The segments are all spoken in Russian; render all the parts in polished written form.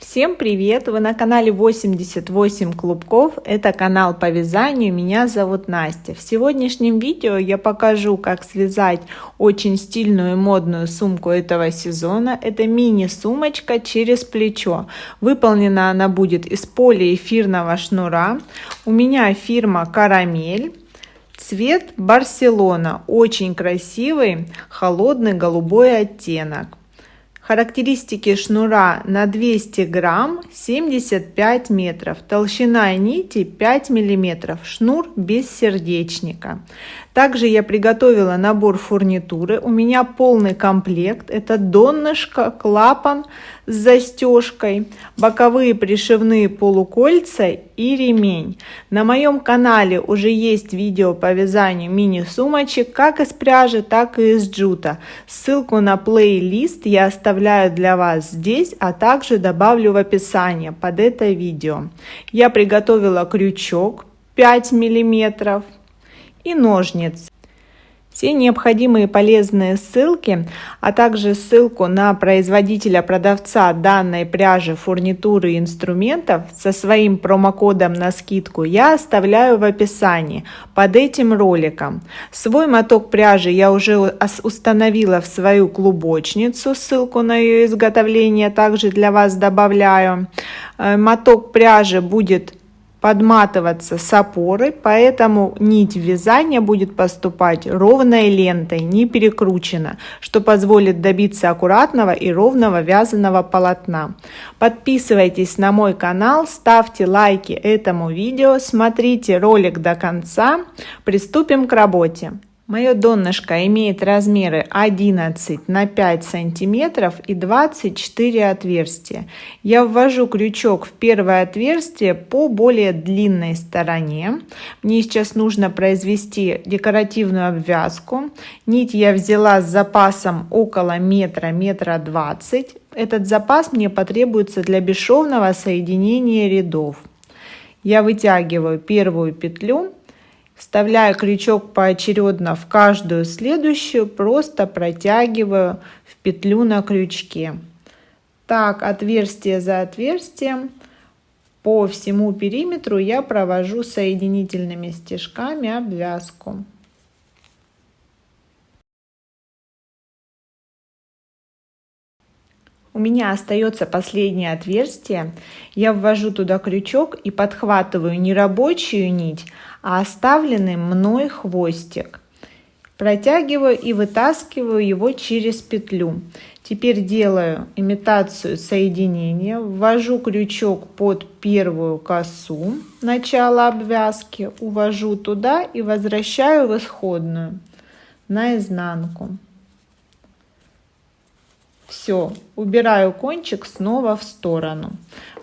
Всем привет! Вы на канале 88 клубков. Это канал по вязанию. Меня зовут Настя. В сегодняшнем видео я покажу, как связать очень стильную и модную сумку этого сезона. Это мини-сумочка через плечо. Выполнена она будет из полиэфирного шнура. У меня фирма Карамель. Цвет Барселона. Очень красивый, холодный голубой оттенок. Характеристики шнура: на 200 грамм 75 метров, толщина нити 5 миллиметров, шнур без сердечника. Также я приготовила набор фурнитуры. У меня полный комплект. Это донышко, клапан с застежкой, боковые пришивные полукольца и ремень. На моем канале уже есть видео по вязанию мини-сумочек как из пряжи, так и из джута. Ссылку на плейлист я оставляю для вас здесь, а также добавлю в описание под это видео. Я приготовила крючок 5 миллиметров и ножницы. Все необходимые полезные ссылки, а также ссылку на производителя-продавца данной пряжи, фурнитуры и инструментов со своим промокодом на скидку я оставляю в описании под этим роликом. Свой моток пряжи я уже установила в свою клубочницу, ссылку на ее изготовление также для вас добавляю. Моток пряжи будет подматываться с опорой, поэтому нить вязания будет поступать ровной лентой, не перекручена, что позволит добиться аккуратного и ровного вязаного полотна. Подписывайтесь на мой канал, ставьте лайки этому видео, смотрите ролик до конца. Приступим к работе. Мое донышко имеет размеры 11 на 5 сантиметров и 24 отверстия. Я ввожу крючок в первое отверстие по более длинной стороне. Мне сейчас нужно произвести декоративную обвязку. Нить я взяла с запасом около метра, метра 20. Этот запас мне потребуется для бесшовного соединения рядов. Я вытягиваю первую петлю. Вставляю крючок поочередно в каждую следующую, просто протягиваю в петлю на крючке. Так, отверстие за отверстием по всему периметру я провожу соединительными стежками обвязку. У меня остается последнее отверстие. Я ввожу туда крючок и подхватываю не рабочую нить, а оставленный мной хвостик. Протягиваю и вытаскиваю его через петлю. Теперь делаю имитацию соединения. Ввожу крючок под первую косу начала обвязки, увожу туда и возвращаю в исходную на изнанку. Все, убираю кончик снова в сторону.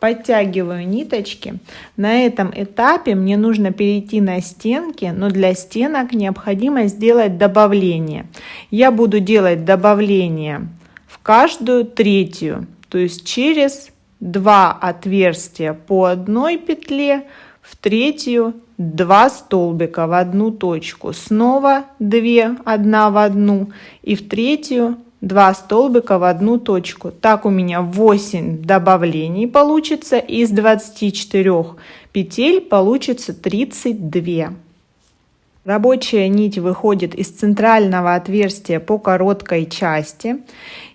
Подтягиваю ниточки. На этом этапе мне нужно перейти на стенки, но для стенок необходимо сделать добавление. Я буду делать добавление в каждую третью, то есть через 2 отверстия по одной петле, в третью 2 столбика в одну точку, снова 2, 1 в одну, и в третью 2 столбика в одну точку. Так у меня 8 добавлений получится. Из 24 петель получится 32. Рабочая нить выходит из центрального отверстия по короткой части.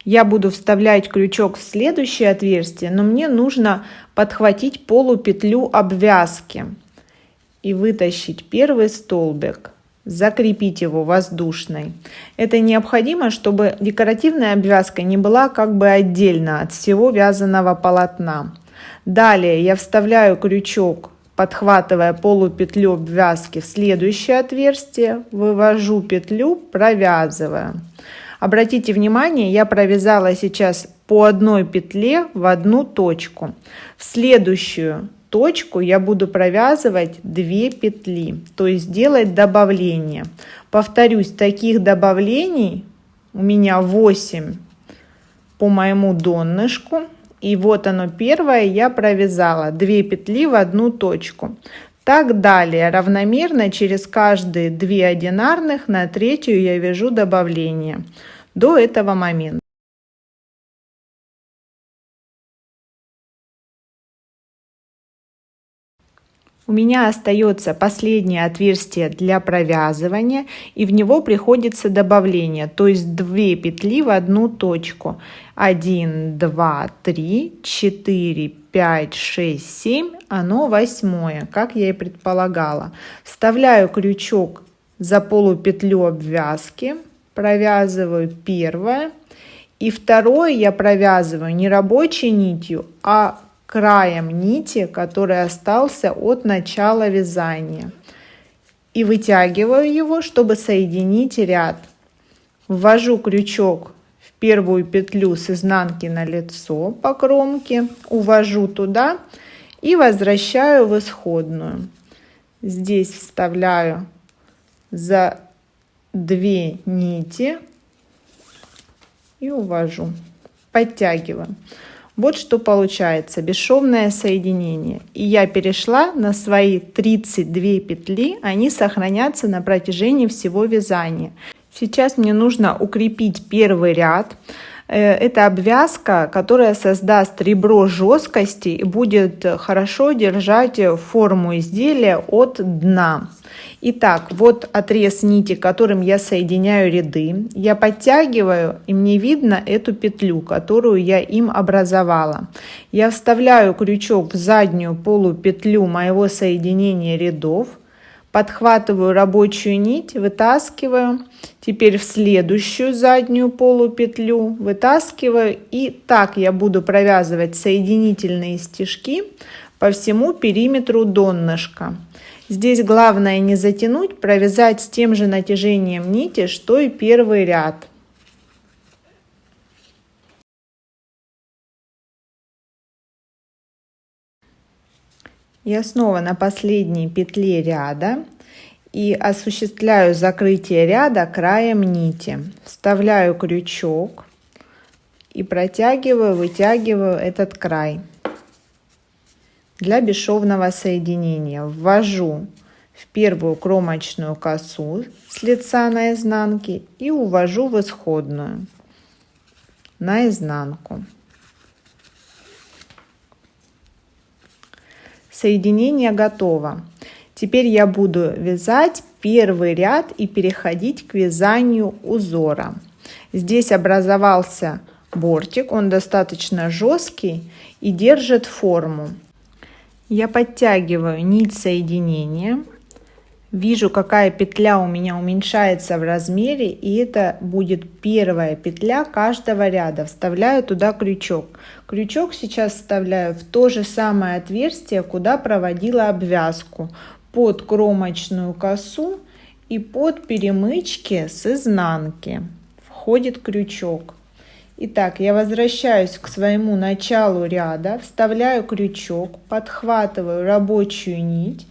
Я буду вставлять крючок в следующее отверстие, но мне нужно подхватить полупетлю обвязки и вытащить первый столбик. Закрепить его воздушной. Это необходимо, чтобы декоративная обвязка не была как бы отдельно от всего вязаного полотна. Далее я вставляю крючок, подхватывая полупетлю обвязки в следующее отверстие, вывожу петлю, провязываю. Обратите внимание, я провязала сейчас по одной петле в одну точку. В следующую точку я буду провязывать 2 петли, то есть делать добавление. Повторюсь, таких добавлений у меня 8 по моему донышку. И вот оно первое, я провязала 2 петли в одну точку. Так далее, равномерно через каждые 2 одинарных на третью я вяжу добавление до этого момента. У меня остается последнее отверстие для провязывания, и в него приходится добавление, то есть 2 петли в одну точку. 1, 2, 3, 4, 5, 6, 7, оно 8, как я и предполагала. Вставляю крючок за полупетлю обвязки, провязываю первое, и второе я провязываю не рабочей нитью, а краем нити, который остался от начала вязания, и вытягиваю его, чтобы соединить ряд. Ввожу крючок в первую петлю с изнанки на лицо по кромке, увожу туда и возвращаю в исходную. Здесь вставляю за 2 нити и увожу, подтягиваю. Вот что получается: бесшовное соединение. И я перешла на свои 32 петли, они сохранятся на протяжении всего вязания. Сейчас мне нужно укрепить первый ряд. Это обвязка, которая создаст ребро жесткости и будет хорошо держать форму изделия от дна. Итак, вот отрез нити, которым я соединяю ряды. Я подтягиваю, и мне видно эту петлю, которую я им образовала. Я вставляю крючок в заднюю полупетлю моего соединения рядов, подхватываю рабочую нить, вытаскиваю. Теперь в следующую заднюю полупетлю вытаскиваю. И так я буду провязывать соединительные стежки по всему периметру донышка. Здесь главное не затянуть, провязать с тем же натяжением нити, что и первый ряд. Я снова на последней петле ряда и осуществляю закрытие ряда краем нити. Вставляю крючок и протягиваю, вытягиваю этот край. Для бесшовного соединения ввожу в первую кромочную косу с лица на изнанке и увожу в исходную на изнанку. Соединение готово. Теперь я буду вязать первый ряд и переходить к вязанию узора. Здесь образовался бортик, он достаточно жесткий и держит форму. Я подтягиваю нить соединения, вижу, какая петля у меня уменьшается в размере, и это будет первая петля каждого ряда. Вставляю туда крючок. Крючок сейчас вставляю в то же самое отверстие, куда проводила обвязку, под кромочную косу и под перемычки с изнанки входит крючок. Итак, я возвращаюсь к своему началу ряда, вставляю крючок, подхватываю рабочую нить,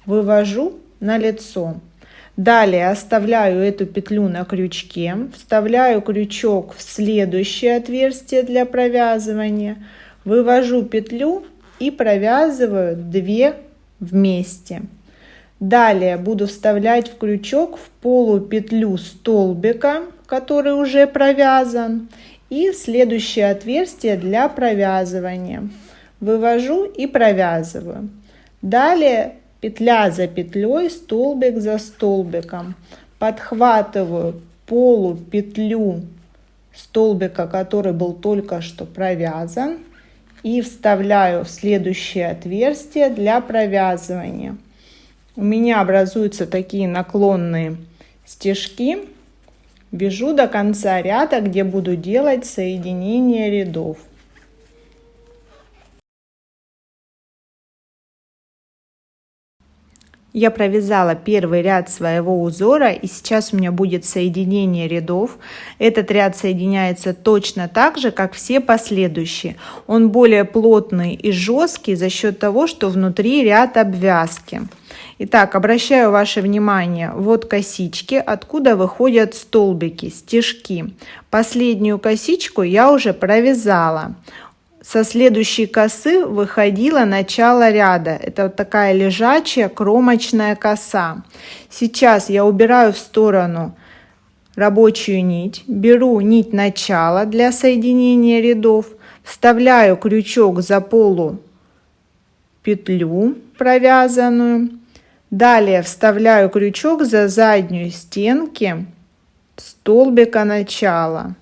вывожу на лицо. Далее оставляю эту петлю на крючке, вставляю крючок в следующее отверстие для провязывания, вывожу петлю и провязываю 2 вместе. Далее буду вставлять в крючок в полупетлю столбика, который уже провязан, и следующее отверстие для провязывания. Вывожу и провязываю. Далее петля за петлей, столбик за столбиком. Подхватываю полупетлю столбика, который был только что провязан, и вставляю в следующее отверстие для провязывания. У меня образуются такие наклонные стежки. Вяжу до конца ряда, где буду делать соединение рядов. Я провязала первый ряд своего узора, и сейчас у меня будет соединение рядов. Этот ряд соединяется точно так же, как все последующие. Он более плотный и жесткий за счет того, что внутри ряд обвязки. Итак, обращаю ваше внимание, вот косички, откуда выходят столбики, стежки. Последнюю косичку я уже провязала. Со следующей косы выходило начало ряда. Это вот такая лежачая кромочная коса. Сейчас я убираю в сторону рабочую нить, беру нить начала для соединения рядов, вставляю крючок за полу петлю провязанную. Далее вставляю крючок за заднюю стенки столбика начала.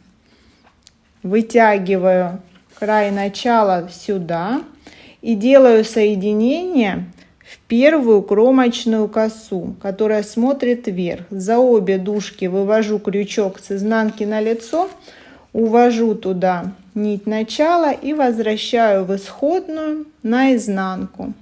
Вытягиваю край начала сюда и делаю соединение в первую кромочную косу, которая смотрит вверх. За обе дужки вывожу крючок с изнанки на лицо, увожу туда нить начала и возвращаю в исходную на изнанку.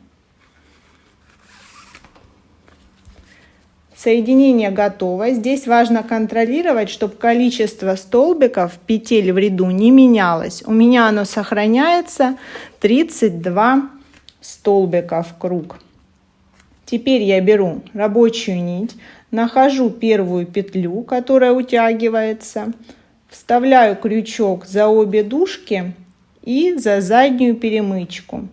Соединение готово. Здесь важно контролировать, чтобы количество столбиков петель в ряду не менялось. У меня оно сохраняется 32 столбика в круг. Теперь я беру рабочую нить, нахожу первую петлю, которая утягивается, вставляю крючок за обе дужки и за заднюю перемычку.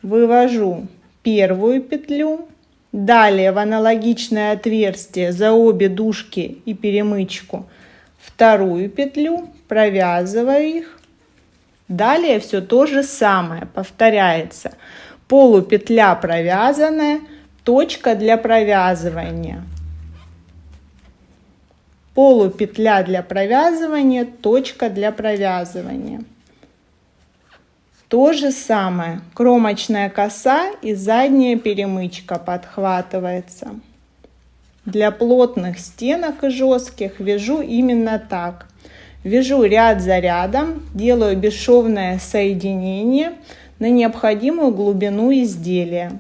Вывожу первую петлю. Далее в аналогичное отверстие за обе дужки и перемычку вторую петлю, провязываю их. Далее все то же самое повторяется. Полупетля провязанная, точка для провязывания. Полупетля для провязывания, точка для провязывания. То же самое, кромочная коса и задняя перемычка подхватывается. Для плотных стенок и жестких вяжу именно так. Вяжу ряд за рядом, делаю бесшовное соединение на необходимую глубину изделия.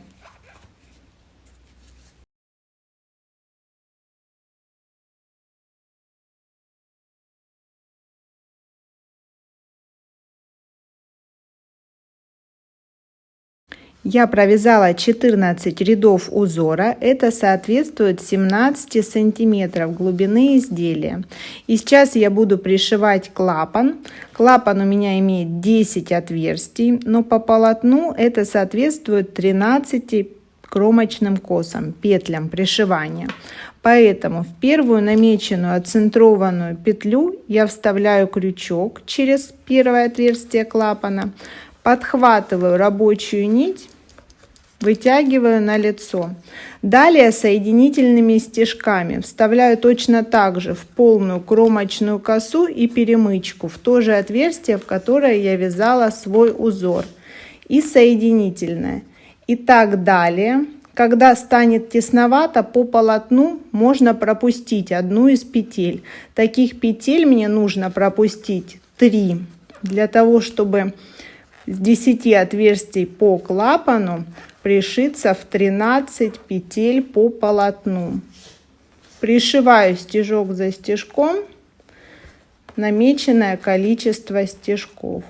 Я провязала 14 рядов узора, это соответствует 17 сантиметров глубины изделия. И сейчас я буду пришивать клапан. Клапан у меня имеет 10 отверстий, но по полотну это соответствует 13 кромочным косам, петлям пришивания. Поэтому в первую намеченную оцентрованную петлю я вставляю крючок через первое отверстие клапана, подхватываю рабочую нить, вытягиваю на лицо. Далее соединительными стежками вставляю точно так же в полную кромочную косу и перемычку в то же отверстие, в которое я вязала свой узор, и соединительное. И так далее. Когда станет тесновато по полотну, можно пропустить одну из петель. Таких петель мне нужно пропустить 3, для того, чтобы с 10 отверстий по клапану пришиться в 13 петель по полотну. Пришиваю стежок за стежком намеченное количество стежков.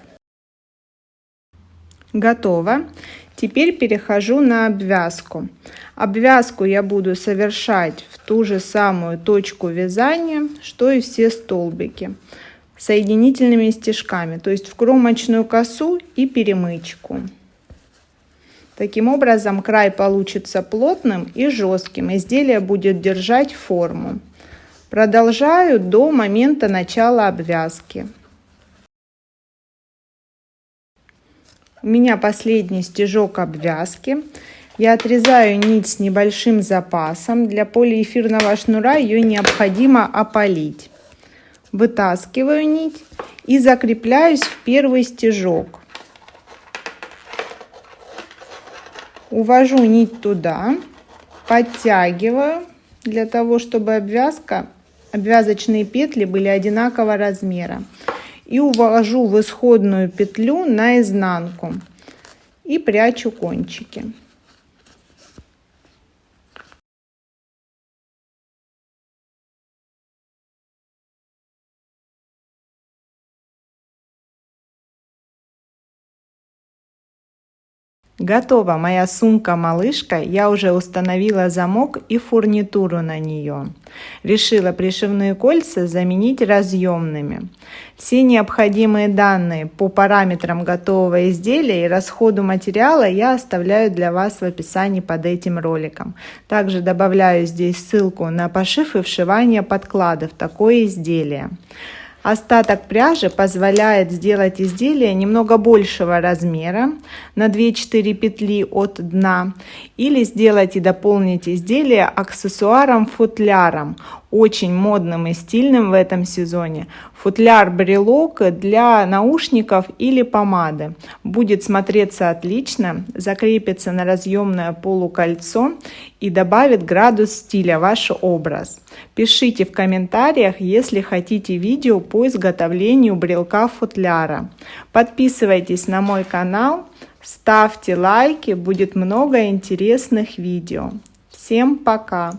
Готово. Теперь перехожу на обвязку. Обвязку я буду совершать в ту же самую точку вязания, что и все столбики, соединительными стежками, то есть в кромочную косу и перемычку. Таким образом край получится плотным и жестким, изделие будет держать форму. Продолжаю до момента начала обвязки. У меня последний стежок обвязки. Я отрезаю нить с небольшим запасом. Для полиэфирного шнура ее необходимо опалить. Вытаскиваю нить и закрепляюсь в первый стежок. Увожу нить туда, подтягиваю для того, чтобы обвязочные петли были одинакового размера. И увожу в исходную петлю на изнанку и прячу кончики. Готова моя сумка-малышка, я уже установила замок и фурнитуру на нее. Решила пришивные кольца заменить разъемными. Все необходимые данные по параметрам готового изделия и расходу материала я оставляю для вас в описании под этим роликом. Также добавляю здесь ссылку на пошив и вшивание подкладов в такое изделие. Остаток пряжи позволяет сделать изделие немного большего размера на 2-4 петли от дна или сделать и дополнить изделие аксессуаром-футляром, очень модным и стильным в этом сезоне. Футляр-брелок для наушников или помады. Будет смотреться отлично, закрепится на разъемное полукольцо и добавит градус стиля в ваш образ. Пишите в комментариях, если хотите видео по изготовлению брелка-футляра. Подписывайтесь на мой канал, ставьте лайки, будет много интересных видео. Всем пока!